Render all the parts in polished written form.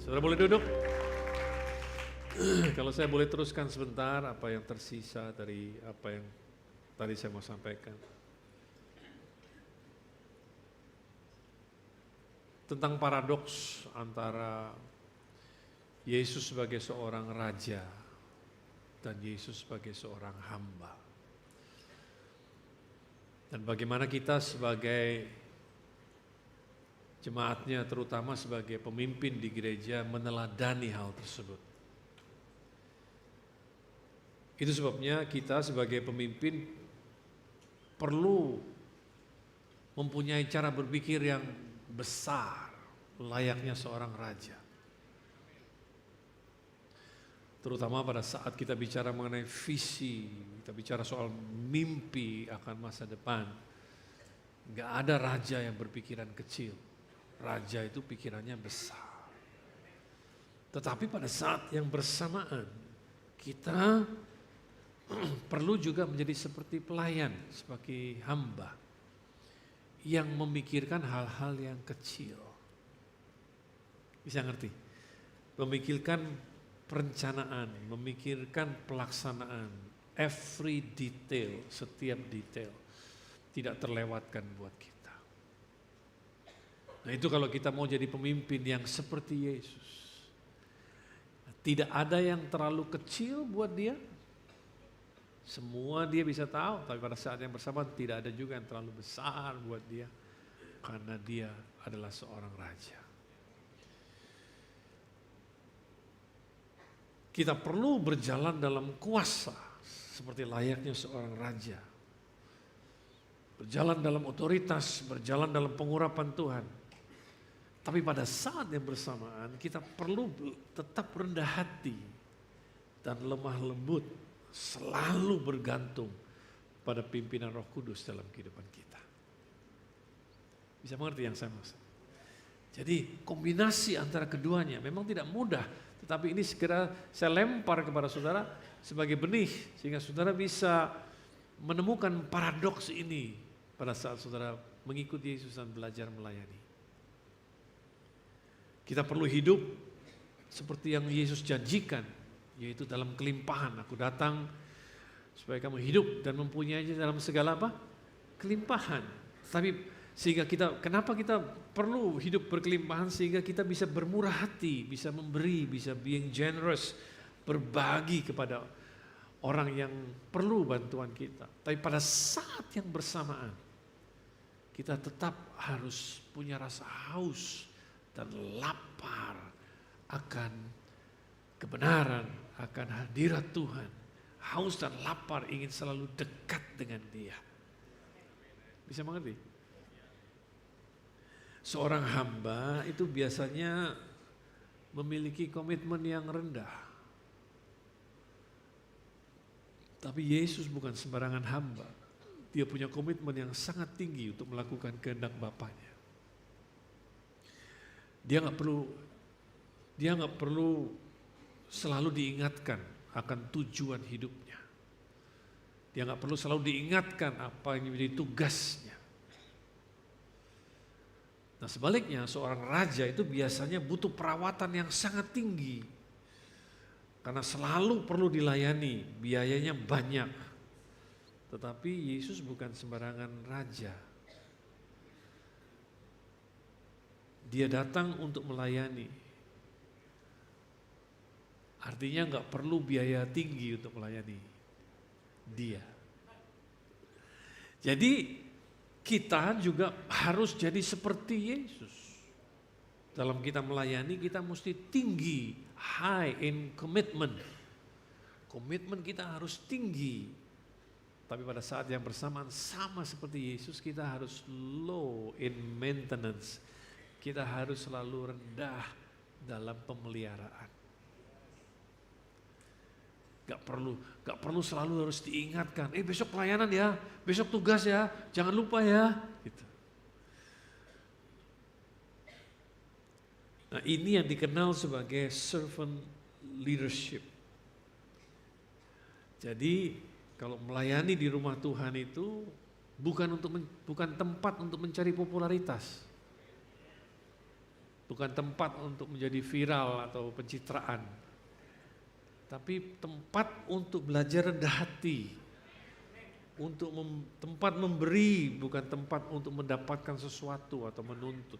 Saudara boleh duduk? Kalau saya boleh teruskan sebentar apa yang tersisa dari apa yang tadi saya mau sampaikan. Tentang paradoks antara Yesus sebagai seorang raja dan Yesus sebagai seorang hamba. Dan bagaimana kita sebagai jemaatnya, terutama sebagai pemimpin di gereja, meneladani hal tersebut. Itu sebabnya kita sebagai pemimpin perlu mempunyai cara berpikir yang besar, layaknya seorang raja. Terutama pada saat kita bicara mengenai visi, kita bicara soal mimpi akan masa depan. Gak ada raja yang berpikiran kecil. Raja itu pikirannya besar. Tetapi pada saat yang bersamaan, kita perlu juga menjadi seperti pelayan, sebagai hamba yang memikirkan hal-hal yang kecil. Bisa ngerti? Memikirkan perencanaan, memikirkan pelaksanaan, every detail, setiap detail tidak terlewatkan buat kita. Nah itu kalau kita mau jadi pemimpin yang seperti Yesus. Tidak ada yang terlalu kecil buat dia. Semua dia bisa tahu, tapi pada saat yang bersamaan tidak ada juga yang terlalu besar buat dia. Karena dia adalah seorang raja. Kita perlu berjalan dalam kuasa seperti layaknya seorang raja. Berjalan dalam otoritas, berjalan dalam pengurapan Tuhan. Tapi pada saat yang bersamaan kita perlu tetap rendah hati dan lemah lembut, selalu bergantung pada pimpinan Roh Kudus dalam kehidupan kita. Bisa mengerti yang saya maksud? Jadi kombinasi antara keduanya memang tidak mudah, tetapi ini segera saya lempar kepada saudara sebagai benih sehingga saudara bisa menemukan paradoks ini pada saat saudara mengikuti Yesus dan belajar melayani. Kita perlu hidup seperti yang Yesus janjikan, yaitu dalam kelimpahan. Aku datang supaya kamu hidup dan mempunyainya dalam segala apa? Kelimpahan. Tapi sehingga kenapa kita perlu hidup berkelimpahan? Sehingga kita bisa bermurah hati, bisa memberi, bisa being generous, berbagi kepada orang yang perlu bantuan kita. Tapi pada saat yang bersamaan, kita tetap harus punya rasa haus dan lapar akan kebenaran, akan hadirat Tuhan. Haus dan lapar ingin selalu dekat dengan Dia. Bisa mengerti? Seorang hamba itu biasanya memiliki komitmen yang rendah. Tapi Yesus bukan sembarangan hamba. Dia punya komitmen yang sangat tinggi untuk melakukan kehendak Bapaknya. Dia nggak perlu selalu diingatkan akan tujuan hidupnya. Dia nggak perlu selalu diingatkan apa yang menjadi tugasnya. Nah sebaliknya seorang raja itu biasanya butuh perawatan yang sangat tinggi. Karena selalu perlu dilayani, biayanya banyak. Tetapi Yesus bukan sembarangan raja. Dia datang untuk melayani. Artinya nggak perlu biaya tinggi untuk melayani Dia. Jadi kita juga harus jadi seperti Yesus. Dalam kita melayani kita mesti tinggi, high in commitment. Komitmen kita harus tinggi. Tapi pada saat yang bersamaan sama seperti Yesus kita harus low in maintenance. Kita harus selalu rendah dalam pemeliharaan. Gak perlu selalu harus diingatkan. Besok pelayanan ya, besok tugas ya, jangan lupa ya. Gitu. Nah ini yang dikenal sebagai servant leadership. Jadi kalau melayani di rumah Tuhan itu bukan tempat untuk mencari popularitas. bukan tempat untuk menjadi viral atau pencitraan, tapi tempat untuk belajar rendah hati, untuk tempat memberi, bukan tempat untuk mendapatkan sesuatu atau menuntut.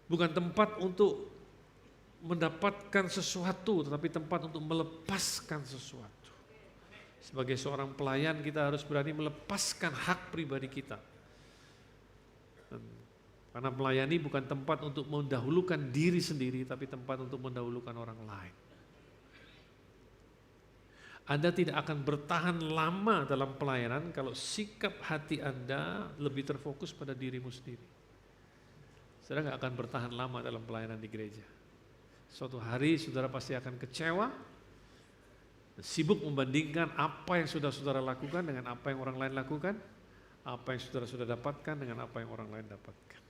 Bukan tempat untuk mendapatkan sesuatu, tetapi tempat untuk melepaskan sesuatu. Sebagai seorang pelayan kita harus berani melepaskan hak pribadi kita. Karena melayani bukan tempat untuk mendahulukan diri sendiri, tapi tempat untuk mendahulukan orang lain. Anda tidak akan bertahan lama dalam pelayanan kalau sikap hati Anda lebih terfokus pada dirimu sendiri. Saudara nggak akan bertahan lama dalam pelayanan di gereja. Suatu hari saudara pasti akan kecewa, sibuk membandingkan apa yang sudah saudara lakukan dengan apa yang orang lain lakukan, apa yang saudara sudah dapatkan dengan apa yang orang lain dapatkan.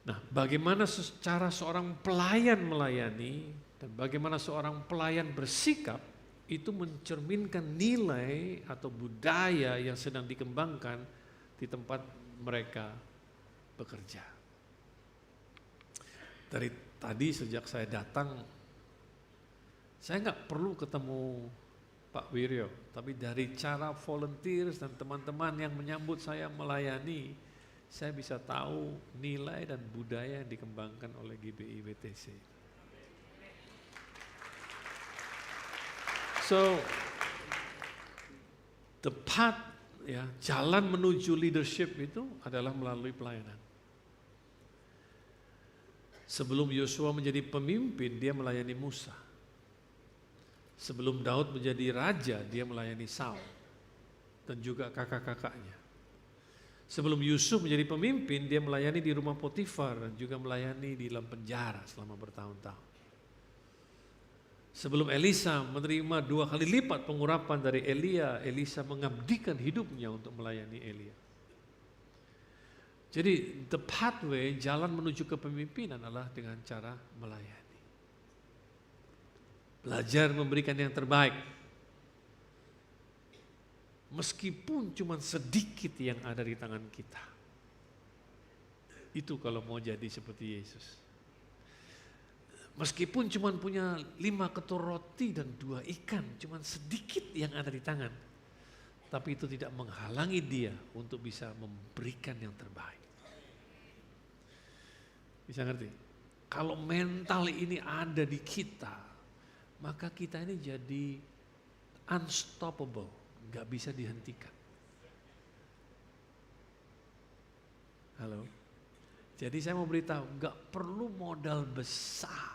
Nah, bagaimana secara seorang pelayan melayani dan bagaimana seorang pelayan bersikap itu mencerminkan nilai atau budaya yang sedang dikembangkan di tempat mereka bekerja. Dari tadi sejak saya datang, saya nggak perlu ketemu Pak Wiryo, tapi dari cara volunteers dan teman-teman yang menyambut saya melayani, saya bisa tahu nilai dan budaya yang dikembangkan oleh GBI WTC. So, the path, ya, jalan menuju leadership itu adalah melalui pelayanan. Sebelum Yosua menjadi pemimpin, dia melayani Musa. Sebelum Daud menjadi raja, dia melayani Saul dan juga kakak-kakaknya. Sebelum Yusuf menjadi pemimpin, dia melayani di rumah Potifar dan juga melayani di dalam penjara selama bertahun-tahun. Sebelum Elisa menerima 2 kali lipat pengurapan dari Elia, Elisa mengabdikan hidupnya untuk melayani Elia. Jadi the pathway, jalan menuju kepemimpinan adalah dengan cara melayani. Belajar memberikan yang terbaik. Meskipun cuma sedikit yang ada di tangan kita. Itu kalau mau jadi seperti Yesus. Meskipun cuma punya 5 ketur roti dan 2 ikan, cuma sedikit yang ada di tangan. Tapi itu tidak menghalangi dia untuk bisa memberikan yang terbaik. Bisa ngerti? Kalau mental ini ada di kita, maka kita ini jadi unstoppable. Gak bisa dihentikan. Halo. Jadi saya mau beritahu, gak perlu modal besar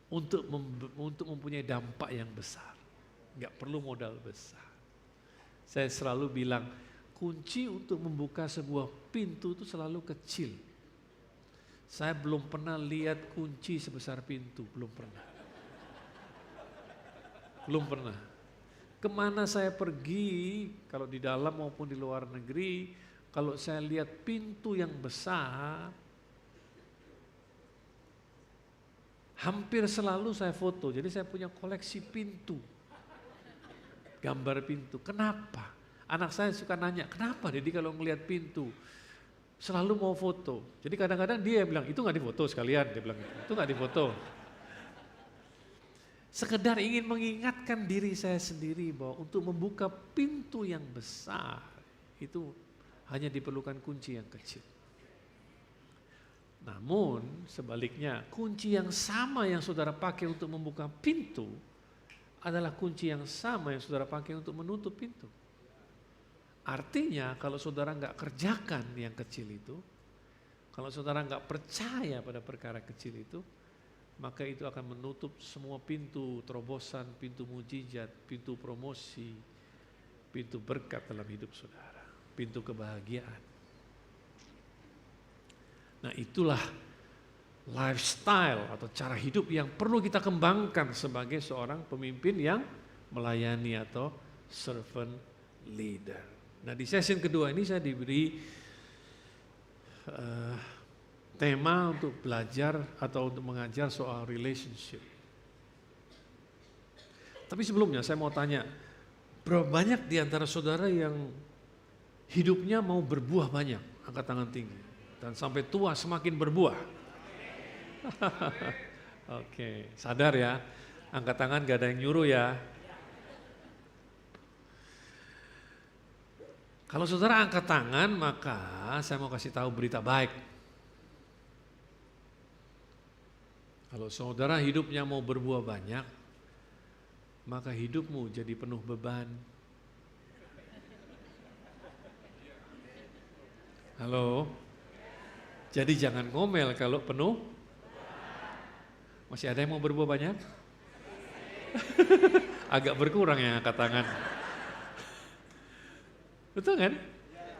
untuk mempunyai dampak yang besar. Gak perlu modal besar. Saya selalu bilang, kunci untuk membuka sebuah pintu itu selalu kecil. Saya belum pernah lihat kunci sebesar pintu, belum pernah. Belum pernah. Kemana saya pergi, kalau di dalam maupun di luar negeri, kalau saya lihat pintu yang besar, hampir selalu saya foto. Jadi saya punya koleksi pintu, gambar pintu. Kenapa? Anak saya suka nanya, kenapa Dedi kalau ngelihat pintu selalu mau foto? Jadi kadang-kadang dia bilang, itu nggak difoto sekalian, dia bilang, itu nggak difoto. Sekedar ingin mengingatkan diri saya sendiri bahwa untuk membuka pintu yang besar itu hanya diperlukan kunci yang kecil. Namun sebaliknya kunci yang sama yang saudara pakai untuk membuka pintu adalah kunci yang sama yang saudara pakai untuk menutup pintu. Artinya kalau saudara nggak kerjakan yang kecil itu, kalau saudara nggak percaya pada perkara kecil itu, maka itu akan menutup semua pintu terobosan, pintu mujizat, pintu promosi, pintu berkat dalam hidup saudara, pintu kebahagiaan. Nah, itulah lifestyle atau cara hidup yang perlu kita kembangkan sebagai seorang pemimpin yang melayani atau servant leader. Nah, di session kedua ini saya diberi tema untuk belajar atau untuk mengajar soal relationship. Tapi sebelumnya saya mau tanya, berapa banyak di antara saudara yang hidupnya mau berbuah banyak, angkat tangan tinggi. Dan sampai tua semakin berbuah. Oke, sadar ya, angkat tangan gak ada yang nyuruh ya. Kalau saudara angkat tangan, maka saya mau kasih tahu berita baik. Kalau saudara hidupnya mau berbuah banyak, maka hidupmu jadi penuh beban. Halo? Jadi jangan ngomel kalau penuh. Masih ada yang mau berbuah banyak? Agak berkurang ya angkat tangan. Betul kan?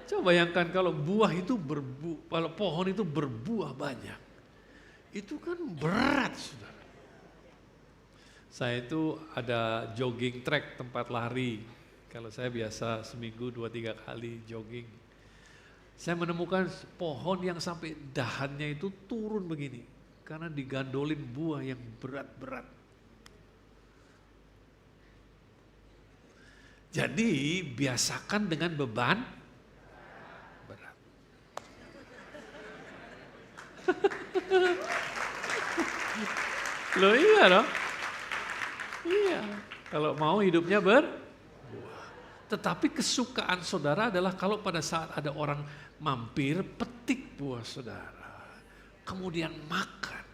Coba bayangkan kalau buah itu kalau pohon itu berbuah banyak. Itu kan berat, saudara. Saya itu ada jogging track, tempat lari. Kalau saya biasa seminggu 2-3 kali jogging. Saya menemukan pohon yang sampai dahannya itu turun begini. Karena digandolin buah yang berat-berat. Jadi biasakan dengan beban berat. Loh iya dong. Iya, kalau mau hidupnya berbuah. Tetapi kesukaan saudara adalah kalau pada saat ada orang mampir, petik buah saudara. Kemudian makan,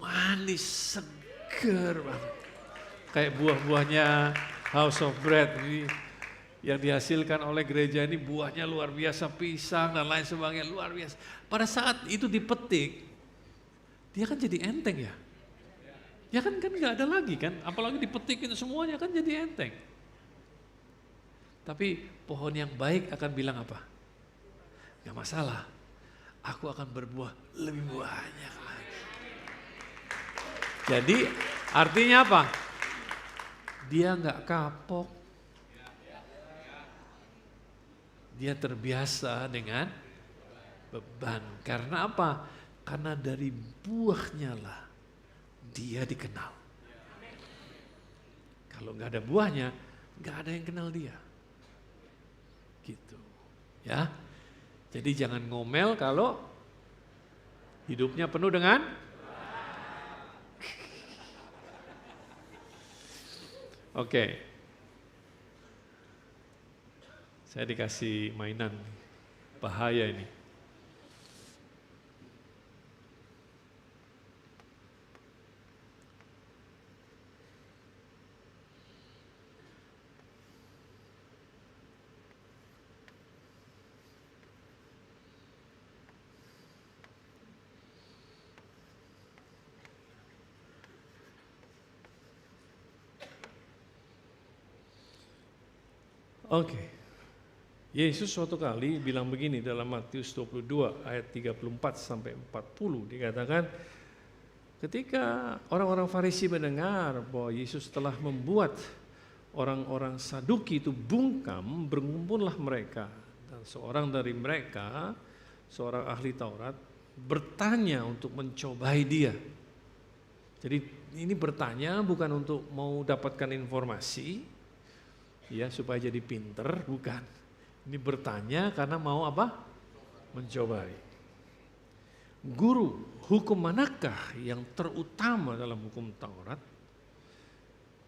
manis, seger banget. Kayak buah-buahnya House of Bread ini yang dihasilkan oleh gereja ini buahnya luar biasa, pisang dan lain sebagainya luar biasa. Pada saat itu dipetik, dia kan jadi enteng ya. Ya kan nggak ada lagi kan, apalagi dipetikin semuanya kan jadi enteng. Tapi pohon yang baik akan bilang apa? Gak masalah, aku akan berbuah lebih banyak lagi. Jadi artinya apa? Dia nggak kapok. Dia terbiasa dengan beban. Karena apa? Karena dari buahnya lah dia dikenal. Kalau nggak ada buahnya, nggak ada yang kenal dia. Gitu, ya. Jadi jangan ngomel kalau hidupnya penuh dengan Oke. Saya dikasih mainan. Bahaya ini. Oke. Yesus suatu kali bilang begini dalam Matius 22 ayat 34 sampai 40 dikatakan ketika orang-orang Farisi mendengar bahwa Yesus telah membuat orang-orang Saduki itu bungkam, berkumpullah mereka dan seorang dari mereka, seorang ahli Taurat bertanya untuk mencobai dia. Jadi ini bertanya bukan untuk mau dapatkan informasi, ya supaya jadi pinter, bukan. Ini bertanya karena mau apa? Mencobai. Guru, hukum manakah yang terutama dalam hukum Taurat?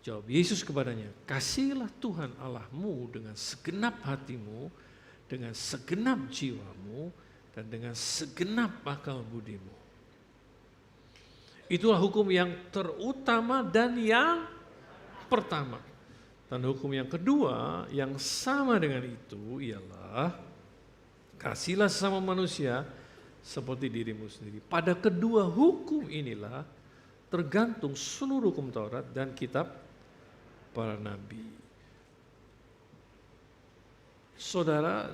Jawab Yesus kepadanya, kasihilah Tuhan Allahmu dengan segenap hatimu, dengan segenap jiwamu, dan dengan segenap akal budimu. Itulah hukum yang terutama dan yang pertama. Dan hukum yang kedua yang sama dengan itu ialah kasihlah sesama manusia seperti dirimu sendiri. Pada kedua hukum inilah tergantung seluruh hukum Taurat dan kitab para nabi. Saudara,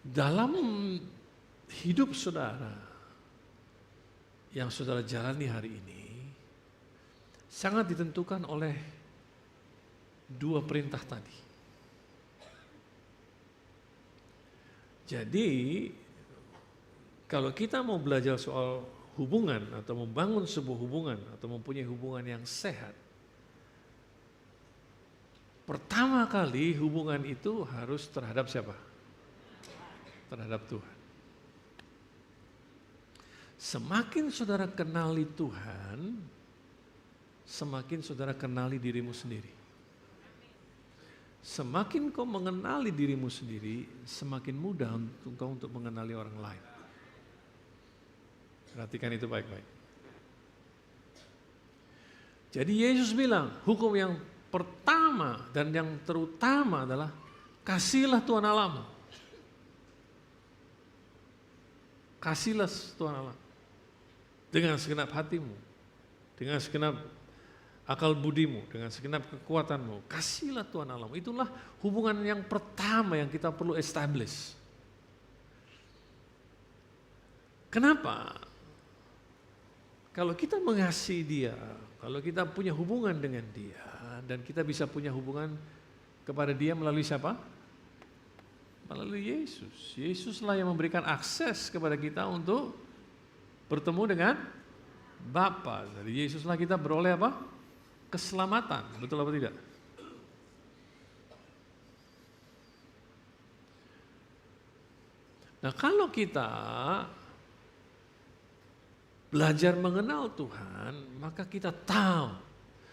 dalam hidup saudara yang saudara jalani hari ini sangat ditentukan oleh dua perintah tadi. Jadi kalau kita mau belajar soal hubungan atau membangun sebuah hubungan atau mempunyai hubungan yang sehat, Pertama kali hubungan itu harus terhadap siapa? Terhadap Tuhan. Semakin saudara kenali Tuhan, semakin saudara kenali dirimu sendiri. Semakin kau mengenali dirimu sendiri, semakin mudah untuk kau untuk mengenali orang lain. Perhatikan itu baik-baik. Jadi Yesus bilang, hukum yang pertama dan yang terutama adalah kasihlah Tuhan Allahmu. Kasihlah Tuhan Allah dengan segenap hatimu, dengan segenap akal budimu, dengan segenap kekuatanmu. Kasihlah Tuhan Allahmu. Itulah hubungan yang pertama yang kita perlu establish. Kenapa? Kalau kita mengasihi Dia, kalau kita punya hubungan dengan Dia, dan kita bisa punya hubungan kepada Dia melalui siapa? Melalui Yesus. Yesuslah yang memberikan akses kepada kita untuk bertemu dengan Bapa. Dari Yesuslah kita beroleh apa? Keselamatan. Betul apa tidak? Nah, kalau kita belajar mengenal Tuhan, maka kita tahu,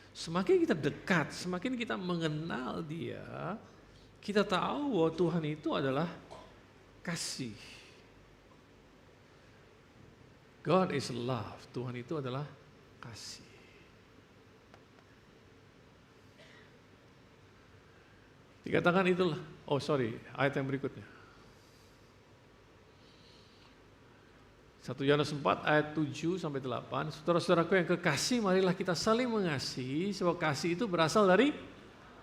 semakin kita dekat, semakin kita mengenal Dia, kita tahu bahwa Tuhan itu adalah kasih. God is love, Tuhan itu adalah kasih. Dikatakan itulah, ayat yang berikutnya. 1 Yohanes 4 ayat 7 sampai 8. Saudara-saudaraku yang kekasih, marilah kita saling mengasihi, sebab kasih itu berasal dari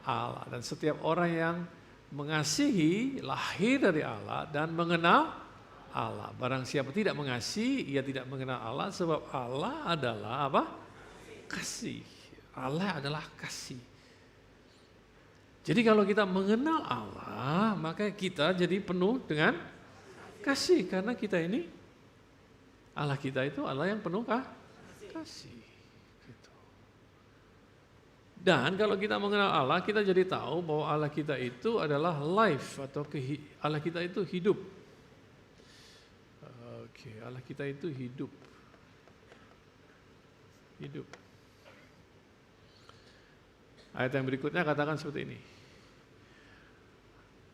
Allah. Dan setiap orang yang mengasihi lahir dari Allah dan mengenal Allah. Barang siapa tidak mengasihi, ia tidak mengenal Allah, sebab Allah adalah apa? Kasih. Allah adalah kasih. Jadi kalau kita mengenal Allah, maka kita jadi penuh dengan kasih, karena kita ini Allah kita itu Allah yang penuh kasih. Gitu. Dan kalau kita mengenal Allah, kita jadi tahu bahwa Allah kita itu adalah life, atau Allah kita itu hidup. Allah kita itu hidup. Hidup. Ayat yang berikutnya katakan seperti ini.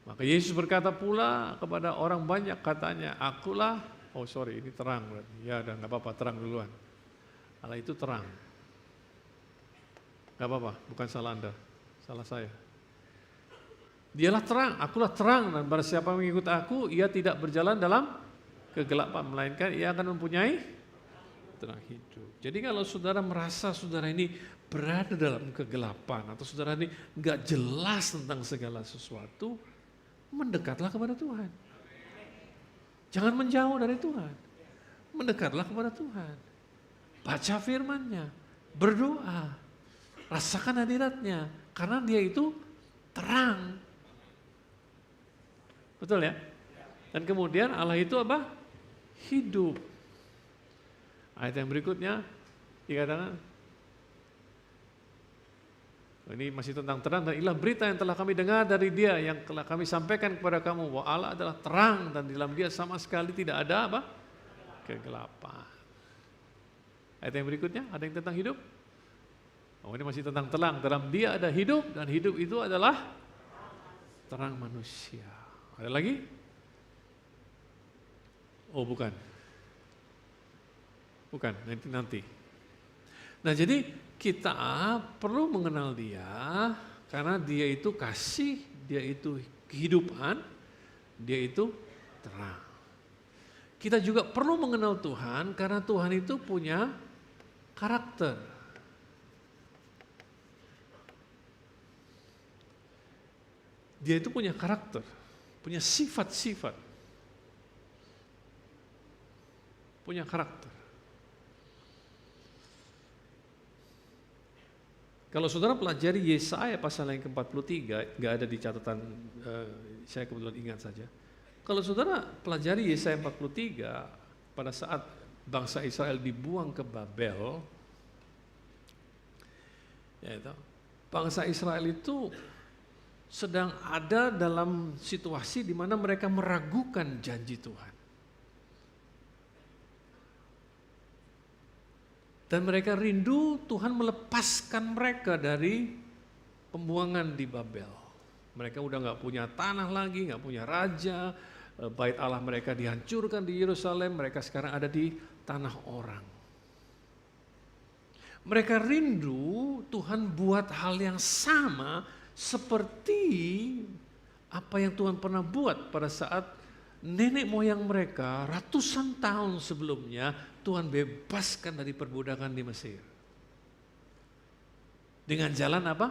Maka Yesus berkata pula kepada orang banyak, katanya, akulah. Ini terang berarti. Ya udah nggak apa-apa, terang duluan. Allah itu terang. Nggak apa-apa, bukan salah Anda, salah saya. Dialah terang, akulah terang, dan barang siapa mengikut aku, ia tidak berjalan dalam kegelapan, melainkan ia akan mempunyai terang hidup. Jadi kalau saudara merasa saudara ini berada dalam kegelapan, atau saudara ini nggak jelas tentang segala sesuatu, mendekatlah kepada Tuhan. Jangan menjauh dari Tuhan. Mendekatlah kepada Tuhan. Baca firman-Nya, berdoa, rasakan hadirat-Nya, karena Dia itu terang. Betul ya? Dan kemudian Allah itu apa? Hidup. Ayat yang berikutnya dikatakan, ini masih tentang terang, dan inilah berita yang telah kami dengar dari Dia, yang telah kami sampaikan kepada kamu, bahwa Allah adalah terang dan di dalam Dia sama sekali tidak ada apa? Kegelapan. Ayat yang berikutnya ada yang tentang hidup. Ini masih tentang terang. Dalam Dia ada hidup, dan hidup itu adalah terang manusia. Ada lagi? Bukan. Bukan, nanti. Nah, jadi kita perlu mengenal Dia karena Dia itu kasih, Dia itu kehidupan, Dia itu terang. Kita juga perlu mengenal Tuhan karena Tuhan itu punya karakter. Dia itu punya karakter, punya sifat-sifat, punya karakter. Kalau saudara pelajari Yesaya pasal yang ke-43, nggak ada di catatan, saya kebetulan ingat saja. Kalau saudara pelajari Yesaya 43, pada saat bangsa Israel dibuang ke Babel, bangsa Israel itu sedang ada dalam situasi di mana mereka meragukan janji Tuhan. Dan mereka rindu Tuhan melepaskan mereka dari pembuangan di Babel. Mereka udah gak punya tanah lagi, gak punya raja, bait Allah mereka dihancurkan di Yerusalem, mereka sekarang ada di tanah orang. Mereka rindu Tuhan buat hal yang sama seperti apa yang Tuhan pernah buat pada saat nenek moyang mereka ratusan tahun sebelumnya Tuhan bebaskan dari perbudakan di Mesir. Dengan jalan apa?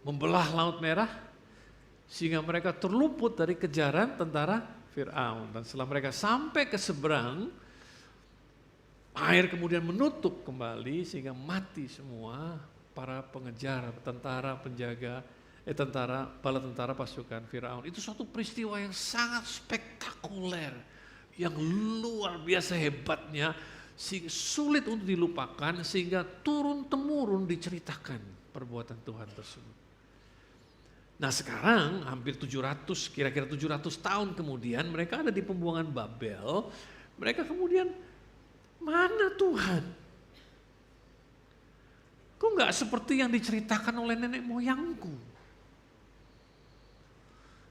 Membelah Laut Merah sehingga mereka terluput dari kejaran tentara Firaun. Dan setelah mereka sampai ke seberang, air kemudian menutup kembali sehingga mati semua para pengejar, tentara penjaga, bala tentara pasukan Firaun. Itu suatu peristiwa yang sangat spektakuler, yang luar biasa hebatnya, sulit untuk dilupakan sehingga turun-temurun diceritakan perbuatan Tuhan tersebut. Nah sekarang hampir 700, kira-kira 700 tahun kemudian mereka ada di pembuangan Babel, mereka kemudian mana Tuhan? Kok nggak seperti yang diceritakan oleh nenek moyangku?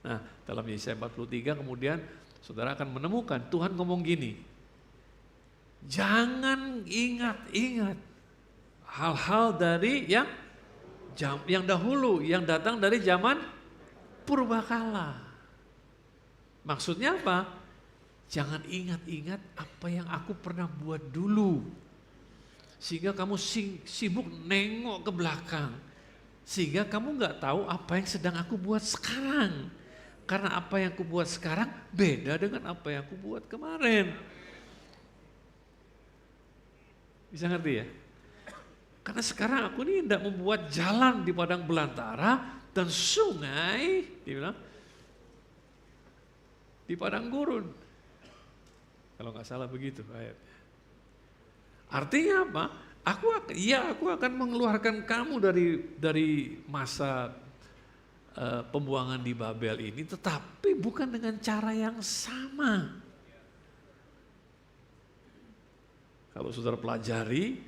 Nah, dalam Yesaya 43 kemudian saudara akan menemukan Tuhan ngomong gini, jangan ingat-ingat hal-hal dari yang dahulu, yang datang dari zaman purbakala. Maksudnya apa? Jangan ingat-ingat apa yang aku pernah buat dulu. Sehingga kamu sibuk nengok ke belakang. Sehingga kamu gak tahu apa yang sedang aku buat sekarang. Karena apa yang aku buat sekarang beda dengan apa yang aku buat kemarin. Bisa ngerti ya? Karena sekarang aku ini hendak membuat jalan di padang belantara dan sungai, dia bilang, di padang gurun. Kalau nggak salah begitu ayatnya. Artinya apa? Aku akan mengeluarkan kamu dari masa pembuangan di Babel ini, tetapi bukan dengan cara yang sama. Kalau saudara pelajari,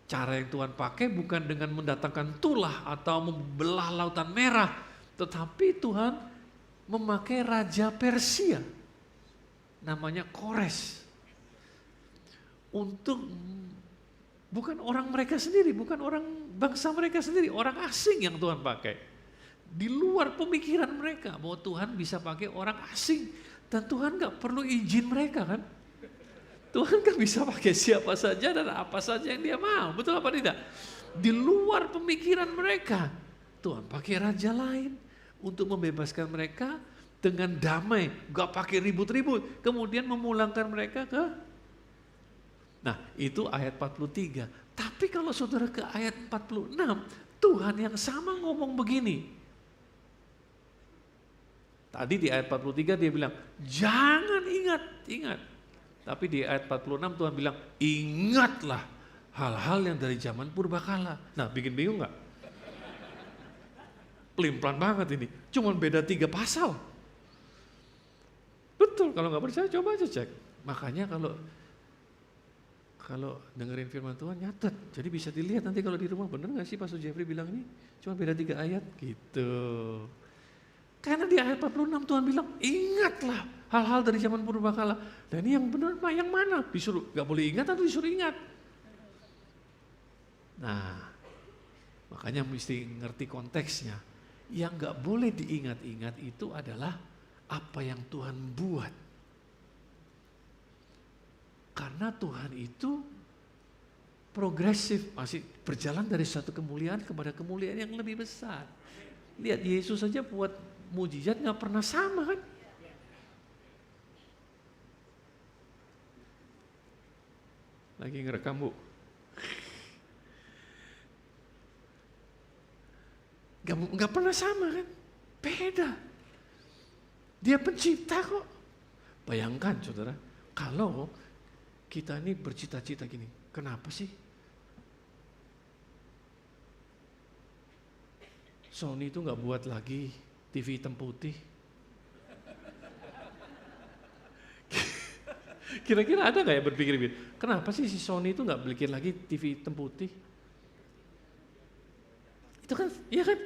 cara yang Tuhan pakai bukan dengan mendatangkan tulah atau membelah lautan merah, tetapi Tuhan memakai raja Persia, namanya Kores. Untuk bukan orang mereka sendiri, bukan orang bangsa mereka sendiri, orang asing yang Tuhan pakai. Di luar pemikiran mereka bahwa Tuhan bisa pakai orang asing dan Tuhan gak perlu izin mereka kan. Tuhan kan bisa pakai siapa saja dan apa saja yang dia mau, betul apa tidak? Di luar pemikiran mereka, Tuhan pakai raja lain untuk membebaskan mereka dengan damai, gak pakai ribut-ribut, kemudian memulangkan mereka ke. Nah itu ayat 43. Tapi kalau saudara ke ayat 46, Tuhan yang sama ngomong begini. Tadi di ayat 43 dia bilang, jangan ingat. Tapi di ayat 46 Tuhan bilang, ingatlah hal-hal yang dari zaman purbakala. Nah bikin bingung gak? Pelin-pelan banget ini, cuman beda 3 pasal. Betul, kalau gak percaya coba aja cek. Makanya kalau dengerin firman Tuhan nyatet, jadi bisa dilihat nanti kalau di rumah, bener gak sih Pastor Jeffrey bilang ini? Cuma beda 3 ayat gitu. Karena di ayat 46 Tuhan bilang, ingatlah hal-hal dari zaman purbakala. Dan ini yang benar yang mana? Disuruh, gak boleh ingat atau disuruh ingat? Nah, makanya mesti ngerti konteksnya. Yang gak boleh diingat-ingat itu adalah apa yang Tuhan buat. Karena Tuhan itu progresif, masih berjalan dari satu kemuliaan kepada kemuliaan yang lebih besar. Lihat Yesus saja buat mujizat gak pernah sama kan? Lagi ngerekam bu. Gak pernah sama kan? Beda. Dia pencipta kok. Bayangkan saudara, kalau kita ini bercita-cita gini, kenapa sih Sony itu nggak buat lagi TV hitam putih. Kira-kira ada nggak ya berpikir, kenapa sih si Sony itu nggak bikin lagi TV hitam putih? Itu kan, iya kan?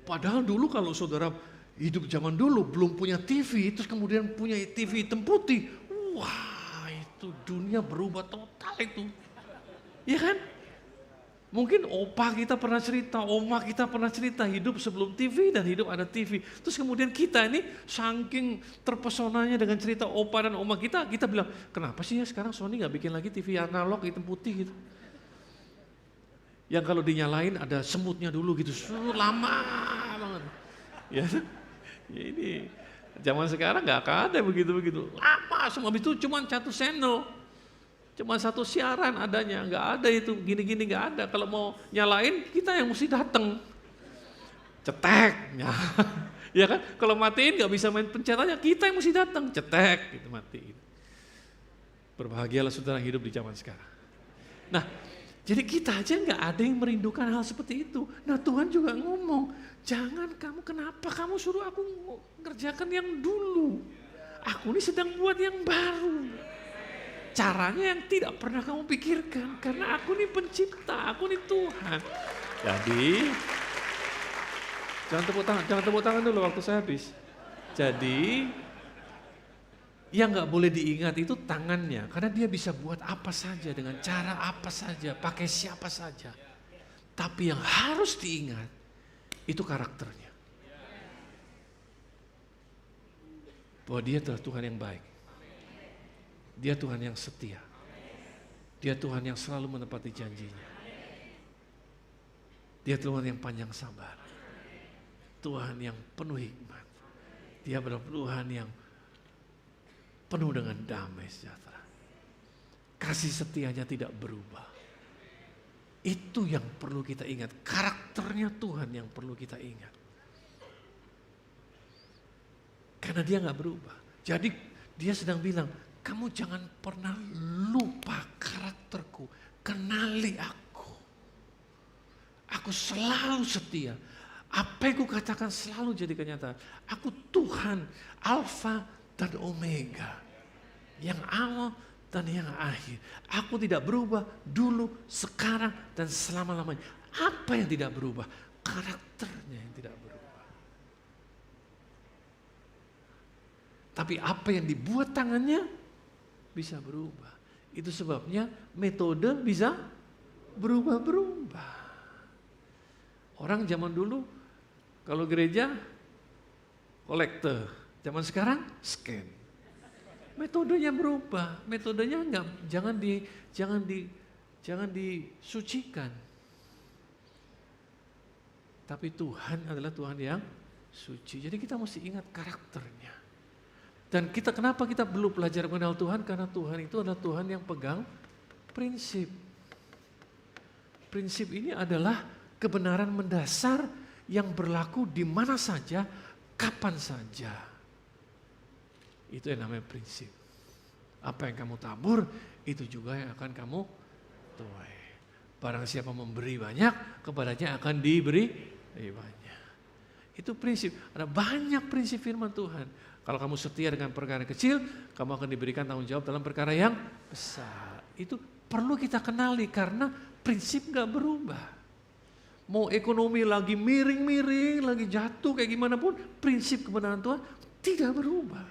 Padahal dulu kalau saudara hidup zaman dulu belum punya TV, terus kemudian punya TV hitam putih, wah itu dunia berubah total itu. Iya kan? Mungkin opa kita pernah cerita, oma kita pernah cerita hidup sebelum TV dan hidup ada TV. Terus kemudian kita ini saking terpesonanya dengan cerita opa dan oma kita bilang, kenapa sih ya sekarang Sony nggak bikin lagi TV analog hitam putih gitu? Yang kalau dinyalain ada semutnya dulu gitu, lama banget. Ya ini zaman sekarang nggak ada begitu-begitu, lama semua itu cuma satu channel. Cuma satu siaran adanya, nggak ada itu gini-gini nggak ada. Kalau mau nyalain kita yang mesti datang, cetek, ya kan? Kalau matiin nggak bisa main pencetannya, kita yang mesti datang, cetek, gitu matiin. Berbahagialah saudara hidup di zaman sekarang. Nah, jadi kita aja nggak ada yang merindukan hal seperti itu. Nah Tuhan juga ngomong, jangan kenapa kamu suruh aku ngerjakan yang dulu? Aku ini sedang buat yang baru. Caranya yang tidak pernah kamu pikirkan, karena aku ini pencipta, aku ini Tuhan. Jadi, jangan tepuk tangan dulu waktu saya habis. Jadi, yang nggak boleh diingat itu tangannya, karena dia bisa buat apa saja dengan cara apa saja, pakai siapa saja. Tapi yang harus diingat itu karakternya. Bahwa dia adalah Tuhan yang baik. Dia Tuhan yang setia. Dia Tuhan yang selalu menepati janjinya. Dia Tuhan yang panjang sabar. Tuhan yang penuh hikmat. Dia adalah Tuhan yang penuh dengan damai sejahtera. Kasih setianya tidak berubah. Itu yang perlu kita ingat. Karakternya Tuhan yang perlu kita ingat. Karena dia gak berubah. Jadi dia sedang bilang, kamu jangan pernah lupa karakterku, kenali aku. Aku selalu setia. Apa yang kukatakan selalu jadi kenyataan. Aku Tuhan, Alfa dan Omega. Yang awal dan yang akhir. Aku tidak berubah dulu, sekarang, dan selama-lamanya. Apa yang tidak berubah? Karakternya yang tidak berubah. Tapi apa yang dibuat tangannya bisa berubah. Itu sebabnya metode bisa berubah-berubah. Orang zaman dulu kalau gereja kolektor, zaman sekarang scan. Metodenya berubah, metodenya jangan disucikan. Tapi Tuhan adalah Tuhan yang suci. Jadi kita mesti ingat karakternya. Dan kenapa kita belum belajar mengenal Tuhan? Karena Tuhan itu adalah Tuhan yang pegang prinsip. Prinsip ini adalah kebenaran mendasar yang berlaku di mana saja, kapan saja. Itu yang namanya prinsip. Apa yang kamu tabur, itu juga yang akan kamu tuai. Barang siapa memberi banyak, kepadanya akan diberi banyak. Itu prinsip. Ada banyak prinsip firman Tuhan. Kalau kamu setia dengan perkara kecil, kamu akan diberikan tanggung jawab dalam perkara yang besar. Itu perlu kita kenali karena prinsip gak berubah. Mau ekonomi lagi miring-miring, lagi jatuh kayak gimana pun, prinsip kebenaran Tuhan tidak berubah.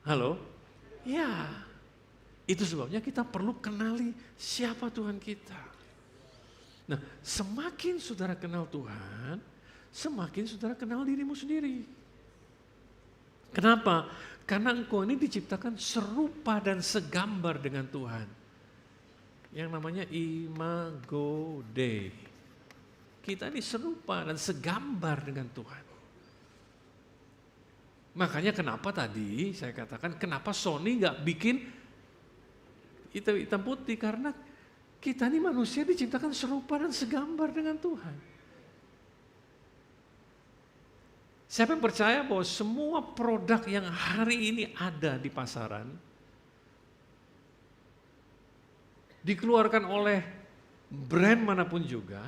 Halo? Ya, itu sebabnya kita perlu kenali siapa Tuhan kita. Nah, semakin saudara kenal Tuhan, semakin saudara kenal dirimu sendiri. Kenapa? Karena engkau ini diciptakan serupa dan segambar dengan Tuhan. Yang namanya imago Dei. Kita ini serupa dan segambar dengan Tuhan. Makanya kenapa tadi saya katakan kenapa Sony gak bikin hitam putih. Karena kita ini manusia diciptakan serupa dan segambar dengan Tuhan. Siapa yang percaya bahwa semua produk yang hari ini ada di pasaran dikeluarkan oleh brand manapun juga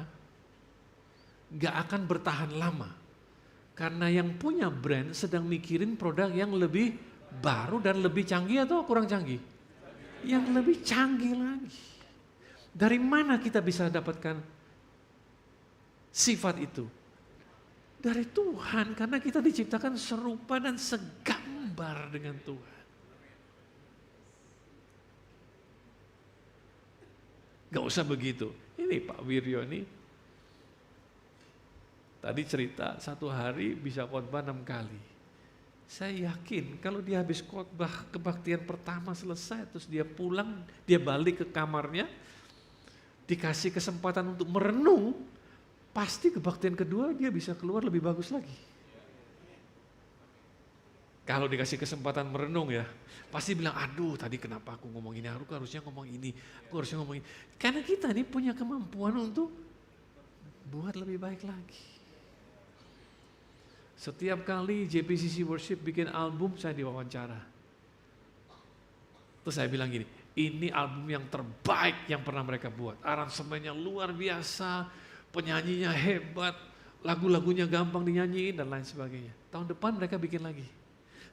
nggak akan bertahan lama. Karena yang punya brand sedang mikirin produk yang lebih baru dan lebih canggih atau kurang canggih? Yang lebih canggih lagi. Dari mana kita bisa dapatkan sifat itu? Dari Tuhan, karena kita diciptakan serupa dan segambar dengan Tuhan. Gak usah begitu. Ini Pak Wiryo ini tadi cerita 1 hari bisa khotbah 6 kali. Saya yakin kalau dia habis khotbah kebaktian pertama selesai, terus dia pulang, dia balik ke kamarnya, dikasih kesempatan untuk merenung, pasti kebaktian kedua dia bisa keluar lebih bagus lagi. Kalau dikasih kesempatan merenung ya, pasti bilang, aduh tadi kenapa aku ngomong ini, aku harusnya ngomong ini, aku harusnya ngomong ini. Karena kita ini punya kemampuan untuk buat lebih baik lagi. Setiap kali JPCC Worship bikin album, saya diwawancara. Terus saya bilang gini, ini album yang terbaik yang pernah mereka buat. Aransemennya luar biasa, penyanyinya hebat, lagu-lagunya gampang dinyanyiin dan lain sebagainya. Tahun depan mereka bikin lagi.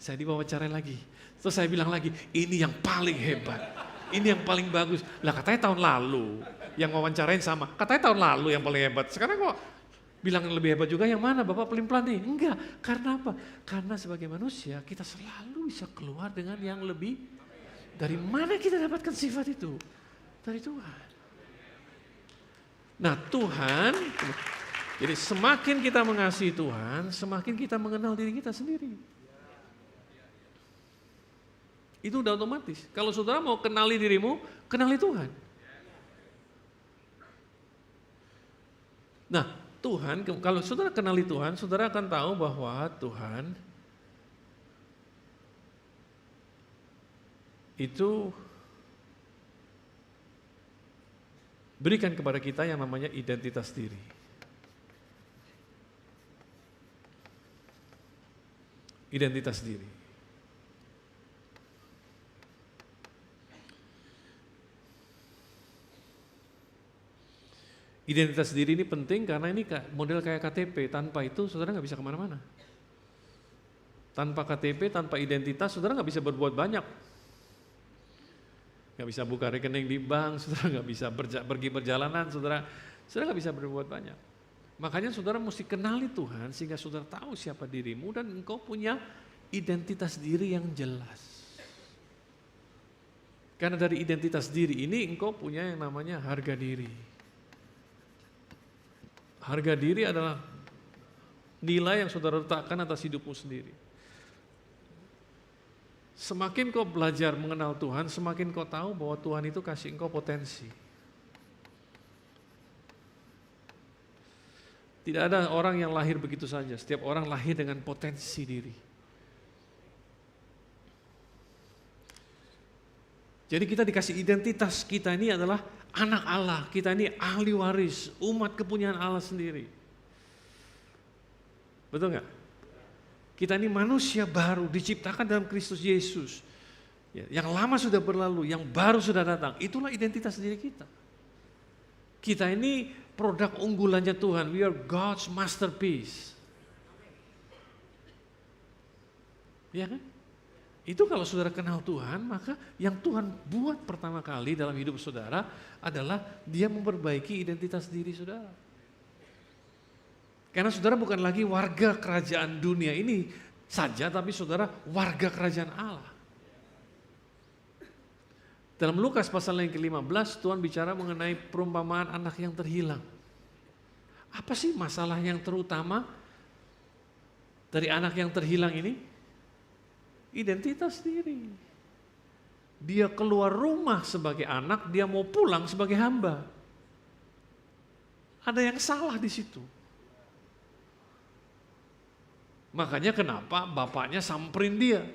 Saya diwawancara lagi. Terus saya bilang lagi, ini yang paling hebat. Ini yang paling bagus. Lah katanya tahun lalu, yang wawancarain sama. Katanya tahun lalu yang paling hebat. Sekarang kok bilang yang lebih hebat juga yang mana? Bapak pelin-pelan nih. Enggak. Karena apa? Karena sebagai manusia kita selalu bisa keluar dengan yang lebih. Dari mana kita dapatkan sifat itu? Dari Tuhan. Nah Tuhan, jadi semakin kita mengasihi Tuhan, semakin kita mengenal diri kita sendiri. Itu udah otomatis. Kalau saudara mau kenali dirimu, kenali Tuhan. Nah, Tuhan, kalau saudara kenali Tuhan, saudara akan tahu bahwa Tuhan itu berikan kepada kita yang namanya identitas diri. Identitas diri. Identitas diri ini penting karena ini model kayak KTP, tanpa itu saudara nggak bisa kemana-mana. Tanpa KTP, tanpa identitas, saudara nggak bisa berbuat banyak. Nggak bisa buka rekening di bank, saudara nggak bisa pergi perjalanan, saudara nggak bisa berbuat banyak. Makanya saudara mesti kenali Tuhan sehingga saudara tahu siapa dirimu dan engkau punya identitas diri yang jelas. Karena dari identitas diri ini engkau punya yang namanya harga diri. Harga diri adalah nilai yang saudara letakkan atas hidupmu sendiri. Semakin kau belajar mengenal Tuhan, semakin kau tahu bahwa Tuhan itu kasih engkau potensi. Tidak ada orang yang lahir begitu saja, setiap orang lahir dengan potensi diri. Jadi kita dikasih identitas, kita ini adalah anak Allah, kita ini ahli waris, umat kepunyaan Allah sendiri. Betul nggak? Kita ini manusia baru, diciptakan dalam Kristus Yesus. Yang lama sudah berlalu, yang baru sudah datang. Itulah identitas diri kita. Kita ini produk unggulannya Tuhan, we are God's masterpiece. Ya kan? Itu kalau saudara kenal Tuhan, maka yang Tuhan buat pertama kali dalam hidup saudara adalah dia memperbaiki identitas diri saudara. Karena saudara bukan lagi warga kerajaan dunia ini saja, tapi saudara warga kerajaan Allah. Dalam Lukas pasal yang ke-15, Tuhan bicara mengenai perumpamaan anak yang terhilang. Apa sih masalah yang terutama dari anak yang terhilang ini? Identitas diri. Dia keluar rumah sebagai anak, dia mau pulang sebagai hamba. Ada yang salah di situ. Makanya kenapa bapaknya samperin dia.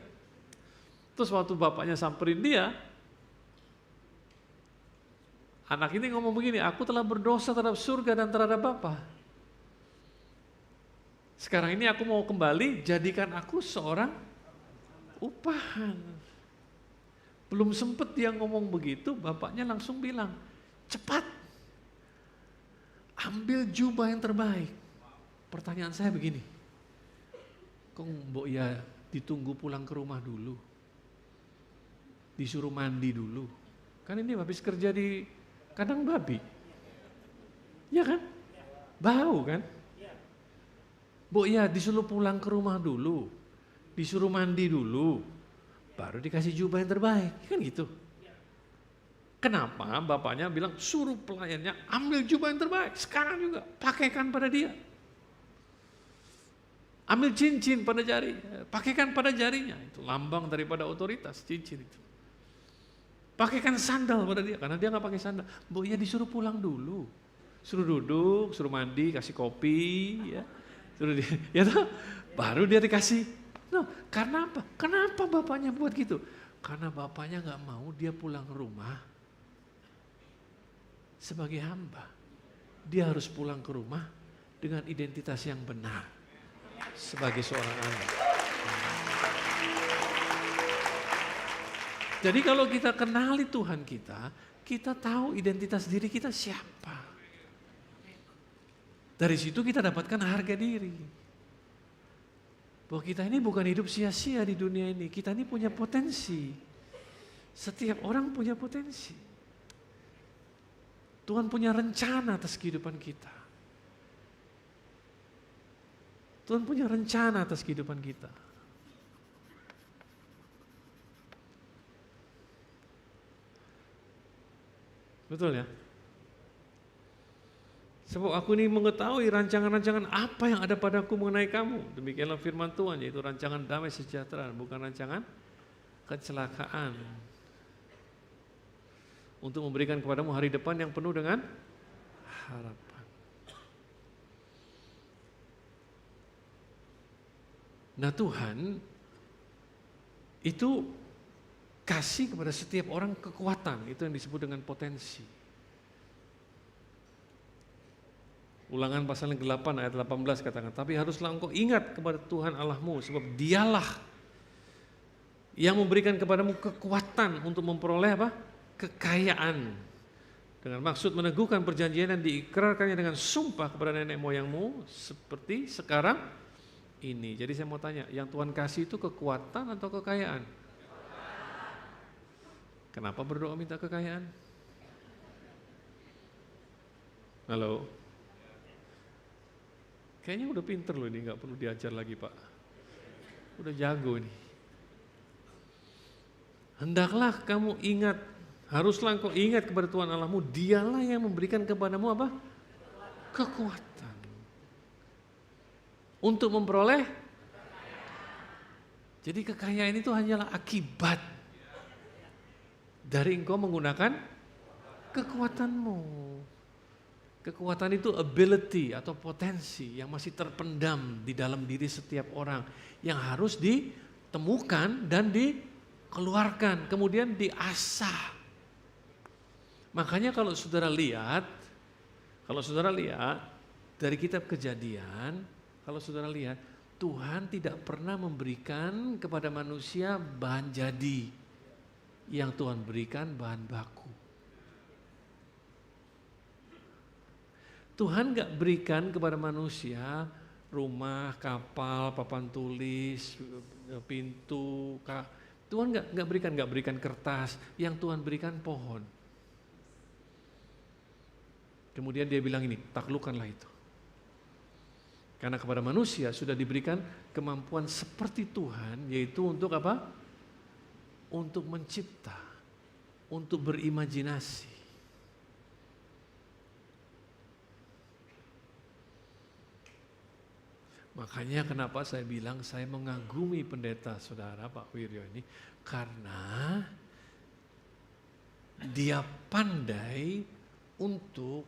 Terus waktu bapaknya samperin dia, anak ini ngomong begini, aku telah berdosa terhadap surga dan terhadap Bapa. Sekarang ini aku mau kembali, jadikan aku seorang upahan. Belum sempat dia ngomong begitu, bapaknya langsung bilang, cepat ambil jubah yang terbaik, Pertanyaan saya begini, kok mbok ya ditunggu pulang ke rumah dulu? Disuruh mandi dulu? Kan ini habis kerja di kandang babi. Ya kan? Bau kan? Mbok ya disuruh pulang ke rumah dulu, disuruh mandi dulu, baru dikasih jubah yang terbaik, kan gitu. Kenapa bapaknya bilang suruh pelayannya ambil jubah yang terbaik, sekarang juga pakaikan pada dia. Ambil cincin pada jari, pakaikan pada jarinya, itu lambang daripada otoritas, cincin itu. Pakaikan sandal pada dia, karena dia nggak pakai sandal. Mbok ya disuruh pulang dulu, suruh duduk, suruh mandi, kasih kopi, ya, suruh dia, ya toh, baru dia dikasih. No, karena apa? Kenapa bapaknya buat gitu? Karena bapaknya nggak mau dia pulang ke rumah sebagai hamba. Dia harus pulang ke rumah dengan identitas yang benar sebagai seorang anak. Jadi kalau kita kenali Tuhan kita tahu identitas diri kita siapa. Dari situ kita dapatkan harga diri. Bahwa kita ini bukan hidup sia-sia di dunia ini. Kita ini punya potensi. Setiap orang punya potensi. Tuhan punya rencana atas kehidupan kita. Tuhan punya rencana atas kehidupan kita. Betul ya? Sebab aku ini mengetahui rancangan-rancangan apa yang ada padaku mengenai kamu. Demikianlah firman Tuhan, yaitu rancangan damai sejahtera, bukan rancangan kecelakaan. Untuk memberikan kepadamu hari depan yang penuh dengan harapan. Nah Tuhan itu kasih kepada setiap orang kekuatan, itu yang disebut dengan potensi. Ulangan pasal yang ke-8 ayat 18 katakan, tapi haruslah engkau ingat kepada Tuhan Allahmu, sebab dialah yang memberikan kepadamu kekuatan untuk memperoleh apa? Kekayaan. Dengan maksud meneguhkan perjanjian yang diikrarkannya dengan sumpah kepada nenek moyangmu seperti sekarang ini. Jadi saya mau tanya, yang Tuhan kasih itu kekuatan atau kekayaan? Kenapa berdoa minta kekayaan? Halo? Kayaknya udah pinter loh ini, gak perlu diajar lagi Pak. Udah jago nih. Hendaklah kamu ingat, haruslah engkau ingat kepada Tuhan Allahmu, dialah yang memberikan kepadamu apa? Kekuatan. Untuk memperoleh. Jadi kekayaan itu hanyalah akibat dari engkau menggunakan kekuatanmu. Kekuatan itu ability atau potensi yang masih terpendam di dalam diri setiap orang, yang harus ditemukan dan dikeluarkan, kemudian diasah. Makanya kalau saudara lihat dari kitab Kejadian, kalau saudara lihat, Tuhan tidak pernah memberikan kepada manusia bahan jadi, yang Tuhan berikan bahan baku. Tuhan gak berikan kepada manusia rumah, kapal, papan tulis, pintu. Tuhan gak berikan kertas, yang Tuhan berikan pohon. Kemudian dia bilang ini, taklukkanlah itu. Karena kepada manusia sudah diberikan kemampuan seperti Tuhan, yaitu untuk apa? Untuk mencipta, untuk berimajinasi. Makanya kenapa saya bilang saya mengagumi pendeta saudara Pak Wiryo ini, karena dia pandai untuk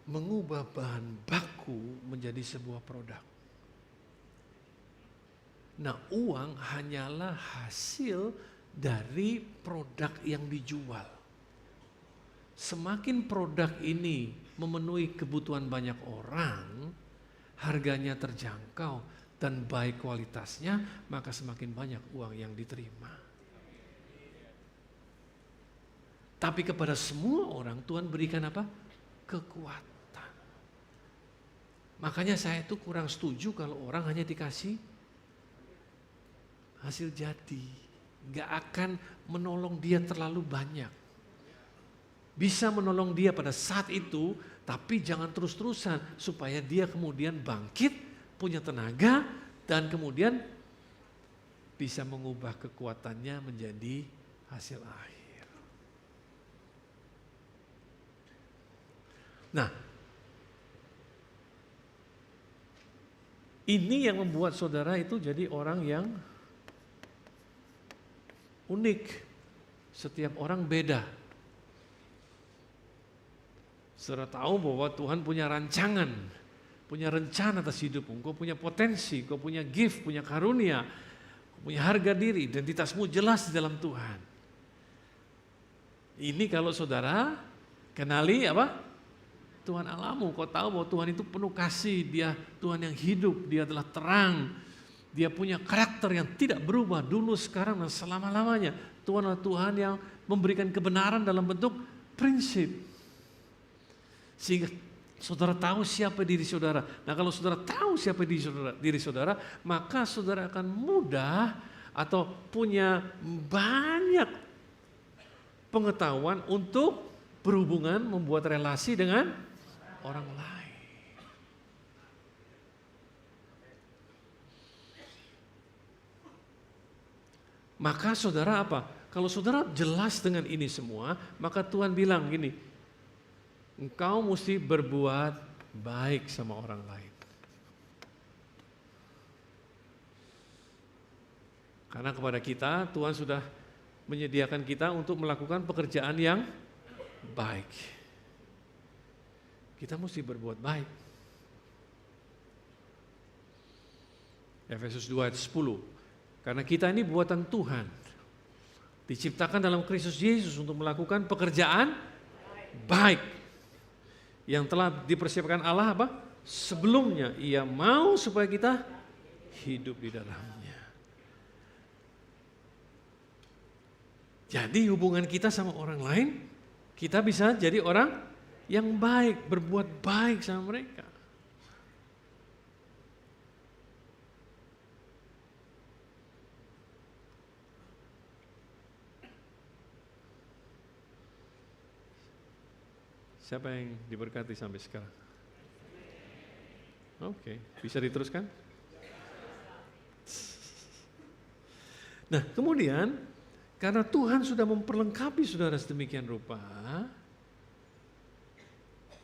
mengubah bahan baku menjadi sebuah produk. Nah, uang hanyalah hasil dari produk yang dijual. Semakin produk ini memenuhi kebutuhan banyak orang, harganya terjangkau dan baik kualitasnya, maka semakin banyak uang yang diterima. Tapi kepada semua orang Tuhan berikan apa? Kekuatan. Makanya saya itu kurang setuju kalau orang hanya dikasih hasil jadi. Gak akan menolong dia terlalu banyak. Bisa menolong dia pada saat itu, tapi jangan terus-terusan. Supaya dia kemudian bangkit, punya tenaga, dan kemudian bisa mengubah kekuatannya menjadi hasil akhir. Nah, ini yang membuat saudara itu jadi orang yang unik. Setiap orang beda. Saudara tahu bahwa Tuhan punya rancangan, punya rencana atas hidupmu. Engkau punya potensi, engkau punya gift, punya karunia, punya harga diri, identitasmu jelas di dalam Tuhan. Ini kalau saudara kenali apa? Tuhan Allahmu. Kau tahu bahwa Tuhan itu penuh kasih, Dia Tuhan yang hidup, Dia adalah terang. Dia punya karakter yang tidak berubah dulu, sekarang, dan selama-lamanya. Tuhan adalah Tuhan yang memberikan kebenaran dalam bentuk prinsip. Sehingga saudara tahu siapa diri saudara. Nah, kalau saudara tahu siapa diri saudara, maka saudara akan mudah atau punya banyak pengetahuan untuk berhubungan, membuat relasi dengan orang lain. Maka saudara apa? Kalau saudara jelas dengan ini semua, maka Tuhan bilang gini, engkau mesti berbuat baik sama orang lain. Karena kepada kita, Tuhan sudah menyediakan kita untuk melakukan pekerjaan yang baik. Kita mesti berbuat baik. Efesus 2 ayat 10. Karena kita ini buatan Tuhan. Diciptakan dalam Kristus Yesus untuk melakukan pekerjaan baik. Yang telah dipersiapkan Allah apa? Sebelumnya Ia mau supaya kita hidup di dalamnya. Jadi hubungan kita sama orang lain, kita bisa jadi orang yang baik, berbuat baik sama mereka. Siapa yang diberkati sampai sekarang? Oke, bisa diteruskan? Nah, kemudian karena Tuhan sudah memperlengkapi saudara sedemikian rupa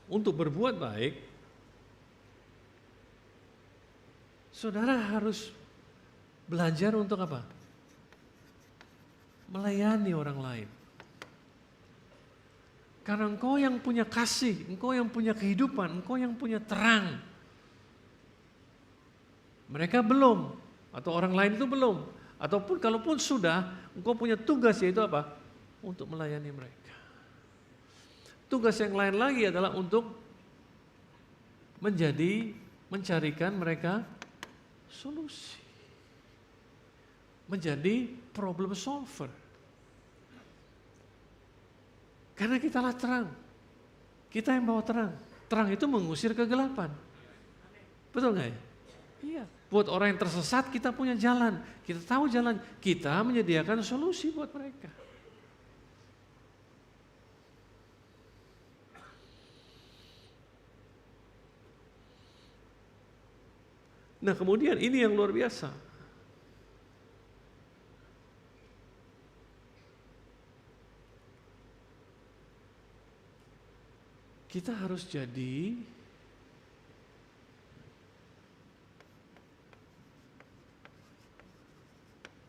untuk berbuat baik, saudara harus belajar untuk apa? Melayani orang lain. Karena engkau yang punya kasih, engkau yang punya kehidupan, engkau yang punya terang. Mereka belum, atau orang lain itu belum. Ataupun kalaupun sudah, engkau punya tugas yaitu apa? Untuk melayani mereka. Tugas yang lain lagi adalah untuk mencarikan mereka solusi. Menjadi problem solver. Karena kitalah terang. Kita yang bawa terang. Terang itu mengusir kegelapan. Betul nggak ya? Iya. Buat orang yang tersesat kita punya jalan. Kita tahu jalan. Kita menyediakan solusi buat mereka. Nah, kemudian ini yang luar biasa. Kita harus jadi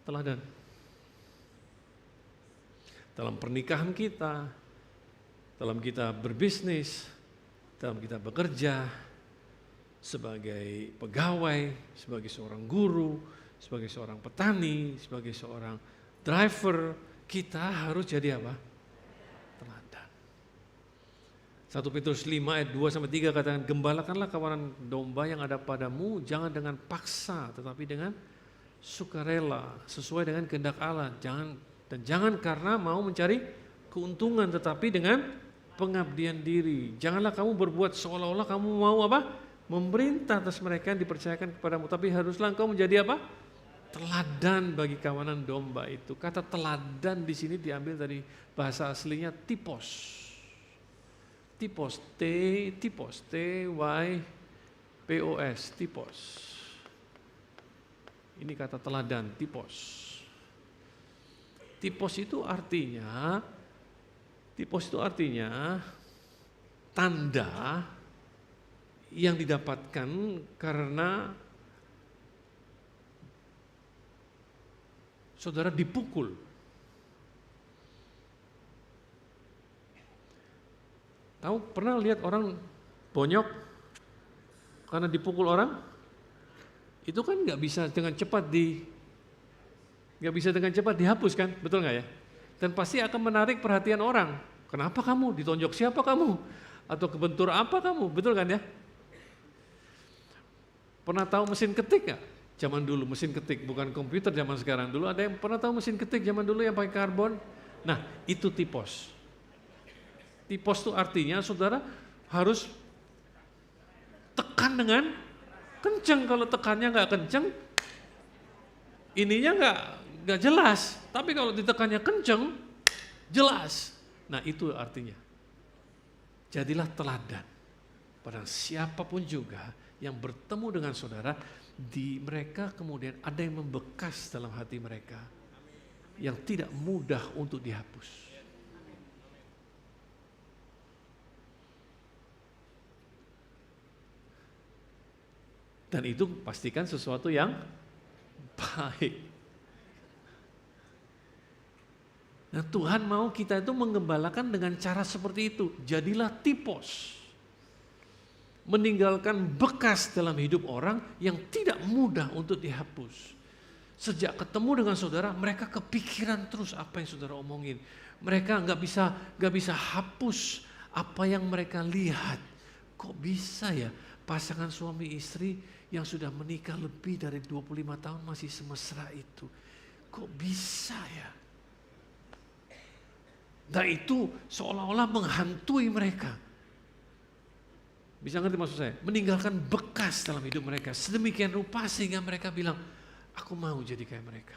teladan. Dalam pernikahan kita, dalam kita berbisnis, dalam kita bekerja, sebagai pegawai, sebagai seorang guru, sebagai seorang petani, sebagai seorang driver, kita harus jadi apa? Teladan. 1 Petrus 5 ayat 2-3 katakan, gembalakanlah kawanan domba yang ada padamu, jangan dengan paksa, tetapi dengan sukarela, sesuai dengan kehendak Allah. Jangan karena mau mencari keuntungan, tetapi dengan pengabdian diri. Janganlah kamu berbuat seolah-olah kamu mau apa? memerintah atas mereka yang dipercayakan kepadamu. Tapi haruslah engkau menjadi apa? Teladan bagi kawanan domba itu. Kata teladan di sini diambil dari bahasa aslinya tipos. Tipos, T-Y-P-O-S, tipos. Ini kata teladan, tipos. Tipos itu artinya tanda yang didapatkan karena saudara dipukul. Tahu pernah lihat orang bonyok karena dipukul orang? Itu kan nggak bisa dengan cepat dihapus kan, betul nggak ya? Dan pasti akan menarik perhatian orang. Kenapa kamu? Ditonjok siapa kamu? Atau kebentur apa kamu? Betul kan ya? Pernah tahu mesin ketik nggak? Zaman dulu mesin ketik, bukan komputer zaman sekarang. Dulu ada yang pernah tahu mesin ketik zaman dulu yang pakai karbon? Nah, itu tipos. Tipos itu artinya saudara harus tekan dengan kencang. Kalau tekannya nggak kencang, ininya nggak jelas. Tapi kalau ditekannya kencang, jelas. Nah itu artinya. Jadilah teladan pada siapapun juga yang bertemu dengan saudara, di mereka kemudian ada yang membekas dalam hati mereka yang tidak mudah untuk dihapus. Dan itu pastikan sesuatu yang baik. Nah Tuhan mau kita itu mengembalakan dengan cara seperti itu. Jadilah tipos. Meninggalkan bekas dalam hidup orang yang tidak mudah untuk dihapus. Sejak ketemu dengan saudara, mereka kepikiran terus apa yang saudara omongin. Mereka nggak bisa hapus apa yang mereka lihat. Kok bisa ya pasangan suami istri yang sudah menikah lebih dari 25 tahun masih semesra itu. Kok bisa ya? Nah itu seolah-olah menghantui mereka. Bisa ngerti maksud saya? Meninggalkan bekas dalam hidup mereka. Sedemikian rupa sehingga mereka bilang, aku mau jadi kayak mereka.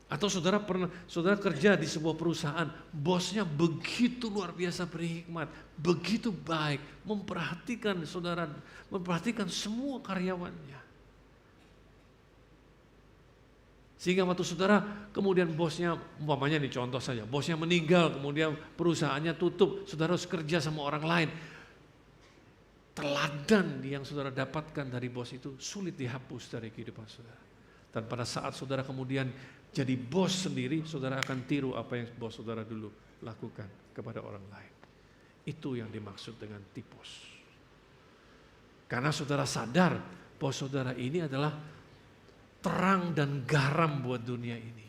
Atau saudara kerja di sebuah perusahaan, bosnya begitu luar biasa berhikmat, begitu baik, memperhatikan saudara, memperhatikan semua karyawannya. Sehingga waktu saudara kemudian bosnya, umpamanya nih contoh saja, bosnya meninggal, kemudian perusahaannya tutup, saudara harus kerja sama orang lain. Teladan yang saudara dapatkan dari bos itu sulit dihapus dari kehidupan saudara. Dan pada saat saudara kemudian jadi bos sendiri, saudara akan tiru apa yang bos saudara dulu lakukan kepada orang lain. Itu yang dimaksud dengan tipos. Karena saudara sadar bahwa saudara ini adalah terang dan garam buat dunia ini.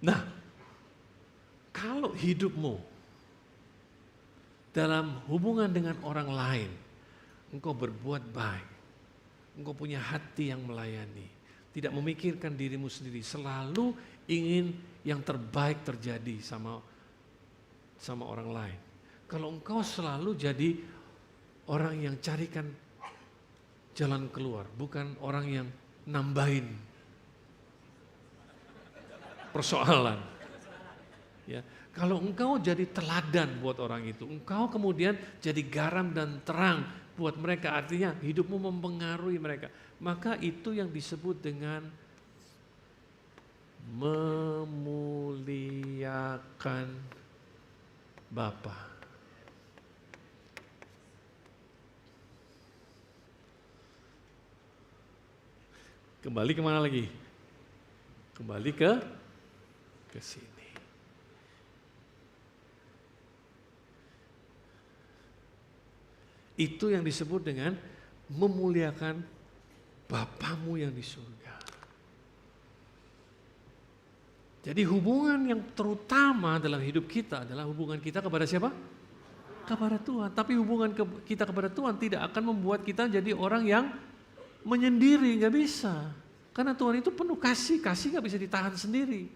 Nah, kalau hidupmu dalam hubungan dengan orang lain, engkau berbuat baik, engkau punya hati yang melayani, tidak memikirkan dirimu sendiri, selalu ingin yang terbaik terjadi sama orang lain. Kalau engkau selalu jadi orang yang carikan jalan keluar, bukan orang yang nambahin persoalan. Ya, kalau engkau jadi teladan buat orang itu, engkau kemudian jadi garam dan terang buat mereka, artinya hidupmu mempengaruhi mereka. Maka itu yang disebut dengan memuliakan Bapa. Kembali kemana lagi? Kembali ke sini. Itu yang disebut dengan memuliakan Bapamu yang di surga. Jadi hubungan yang terutama dalam hidup kita adalah hubungan kita kepada siapa? Kepada Tuhan. Tapi hubungan kita kepada Tuhan tidak akan membuat kita jadi orang yang menyendiri, nggak bisa. Karena Tuhan itu penuh kasih, kasih gak bisa ditahan sendiri.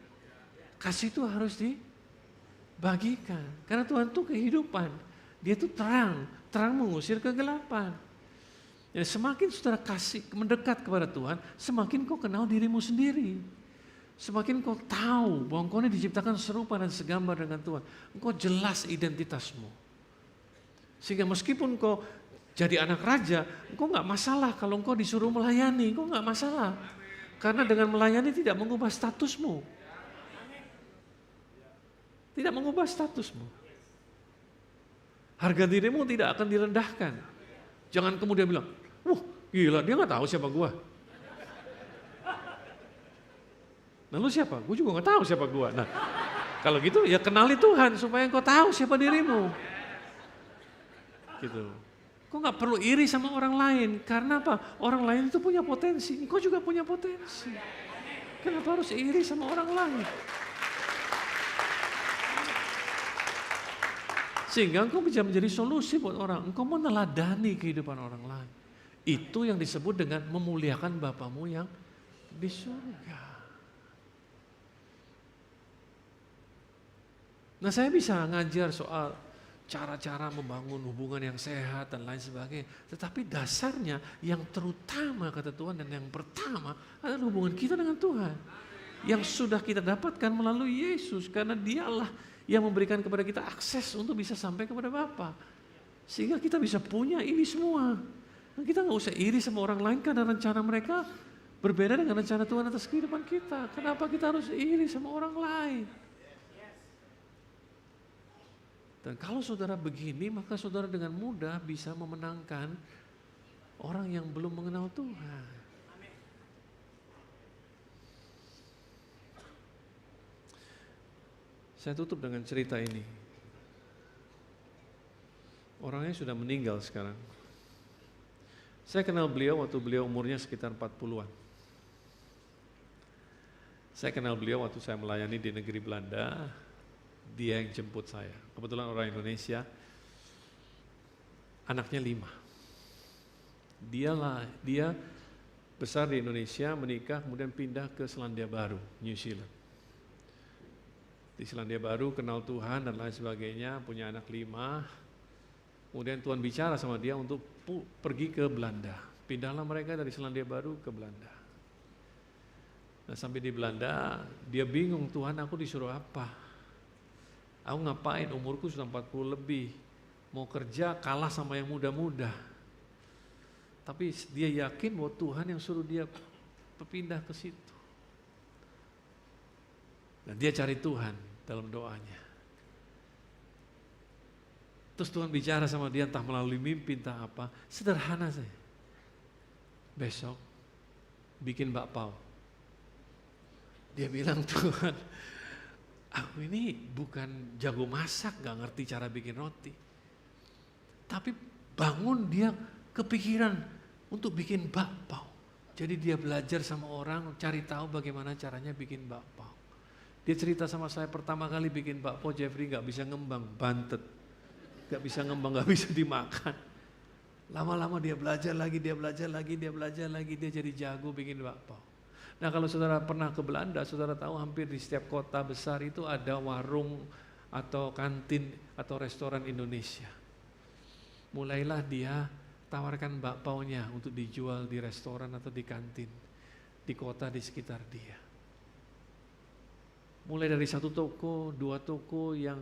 Kasih itu harus dibagikan. Karena Tuhan itu kehidupan. Dia itu terang, terang mengusir kegelapan. Jadi semakin saudara kasih mendekat kepada Tuhan, semakin kau kenal dirimu sendiri. Semakin kau tahu bahwa engkau ini diciptakan serupa dan segambar dengan Tuhan. Engkau jelas identitasmu. Sehingga meskipun kau jadi anak raja, engkau gak masalah kalau engkau disuruh melayani, engkau gak masalah. Karena dengan melayani tidak mengubah statusmu. Tidak mengubah statusmu. Harga dirimu tidak akan direndahkan. Jangan kemudian bilang, wah gila dia gak tahu siapa gua. Nah lu siapa? Gue juga gak tahu siapa gua. Nah kalau gitu ya kenali Tuhan supaya engkau tahu siapa dirimu. Gitu. Kau gak perlu iri sama orang lain. Karena apa? Orang lain itu punya potensi. Kau juga punya potensi. Kenapa harus iri sama orang lain? Sehingga engkau bisa menjadi solusi buat orang. Engkau meneladani kehidupan orang lain. Itu yang disebut dengan memuliakan Bapamu yang di surga. Nah saya bisa ngajar soal cara-cara membangun hubungan yang sehat dan lain sebagainya. Tetapi dasarnya yang terutama kata Tuhan dan yang pertama adalah hubungan kita dengan Tuhan. Yang sudah kita dapatkan melalui Yesus. Karena dialah yang memberikan kepada kita akses untuk bisa sampai kepada Bapa. Sehingga kita bisa punya ini semua. Dan kita gak usah iri sama orang lain karena rencana mereka berbeda dengan rencana Tuhan atas kehidupan kita. Kenapa kita harus iri sama orang lain? Dan kalau saudara begini, maka saudara dengan mudah bisa memenangkan orang yang belum mengenal Tuhan. Saya tutup dengan cerita ini. Orangnya sudah meninggal sekarang. Saya kenal beliau waktu beliau umurnya sekitar 40-an. Saya kenal beliau waktu saya melayani di negeri Belanda. Dia yang jemput saya. Kebetulan orang Indonesia. Anaknya 5. Dia besar di Indonesia, menikah, kemudian pindah ke Selandia Baru, New Zealand. Di Selandia Baru kenal Tuhan dan lain sebagainya, punya anak 5. Kemudian Tuhan bicara sama dia untuk pergi ke Belanda. Pindahlah mereka dari Selandia Baru ke Belanda. Nah sampai di Belanda, dia bingung, Tuhan aku disuruh apa? Aku ngapain, umurku sudah 40 lebih, mau kerja kalah sama yang muda-muda. Tapi dia yakin bahwa Tuhan yang suruh dia berpindah ke situ. Dan dia cari Tuhan dalam doanya. Terus Tuhan bicara sama dia entah melalui mimpi, entah apa. Sederhana saja. Besok bikin bakpao. Dia bilang, Tuhan, aku ini bukan jago masak, gak ngerti cara bikin roti. Tapi bangun dia kepikiran untuk bikin bakpao. Jadi dia belajar sama orang, cari tahu bagaimana caranya bikin bakpao. Dia cerita sama saya pertama kali bikin bakpao, Jeffrey gak bisa ngembang, bantet. Gak bisa ngembang, gak bisa dimakan. Lama-lama dia belajar lagi, dia jadi jago bikin bakpao. Nah kalau saudara pernah ke Belanda, saudara tahu hampir di setiap kota besar itu ada warung atau kantin atau restoran Indonesia. Mulailah dia tawarkan bakpaonya untuk dijual di restoran atau di kantin di kota di sekitar dia. Mulai dari 1 toko, 2 toko yang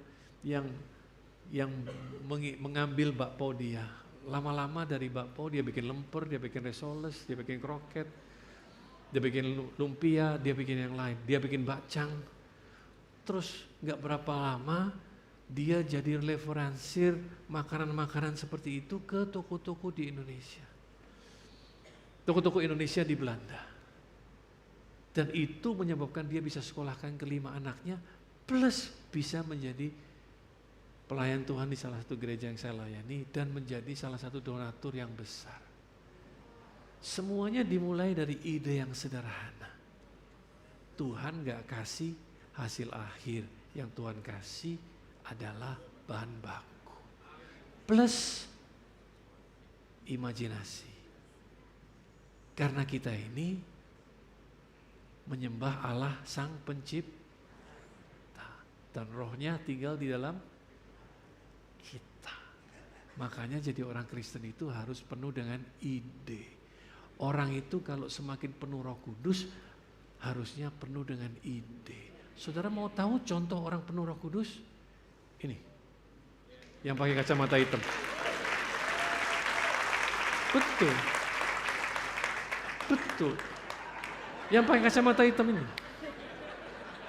mengambil bakpao dia. Lama-lama dari bakpao dia bikin lemper, dia bikin risoles, dia bikin kroket, dia bikin lumpia, dia bikin yang lain, dia bikin bakcang. Terus gak berapa lama dia jadi referensier makanan-makanan seperti itu ke toko-toko di Indonesia. Toko-toko Indonesia di Belanda. Dan itu menyebabkan dia bisa sekolahkan ke5 anaknya, plus bisa menjadi pelayan Tuhan di salah satu gereja yang saya layani dan menjadi salah satu donatur yang besar. Semuanya dimulai dari ide yang sederhana. Tuhan gak kasih hasil akhir, yang Tuhan kasih adalah bahan baku. Plus imajinasi. Karena kita ini menyembah Allah Sang Pencipta. Dan rohnya tinggal di dalam kita. Makanya jadi orang Kristen itu harus penuh dengan ide. Orang itu kalau semakin penuh Roh Kudus, harusnya penuh dengan ide. Saudara mau tahu contoh orang penuh Roh Kudus? Ini, yang pakai kacamata hitam. Betul. Betul. Yang pakai kacamata hitam ini.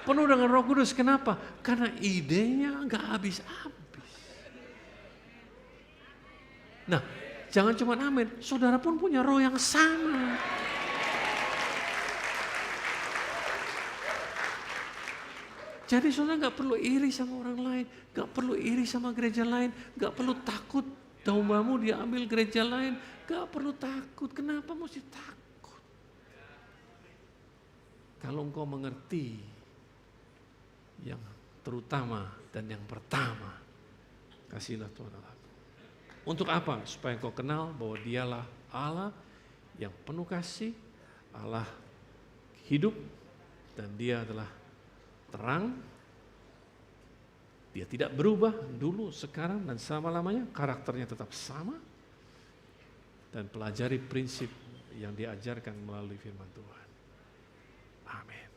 Penuh dengan Roh Kudus. Kenapa? Karena idenya nggak habis-habis. Nah, jangan cuma amin. Saudara pun punya roh yang sama. Jadi saudara nggak perlu iri sama orang lain, nggak perlu iri sama gereja lain, nggak perlu takut dombamu diambil gereja lain, nggak perlu takut. Kenapa mesti takut? Kalau engkau mengerti yang terutama dan yang pertama, kasihlah Tuhan Allah. Untuk apa? Supaya engkau kenal bahwa Dialah Allah yang penuh kasih, Allah hidup, dan Dia adalah terang. Dia tidak berubah dulu, sekarang, dan selama-lamanya. Karakternya tetap sama. Dan pelajari prinsip yang diajarkan melalui firman Tuhan. Amin.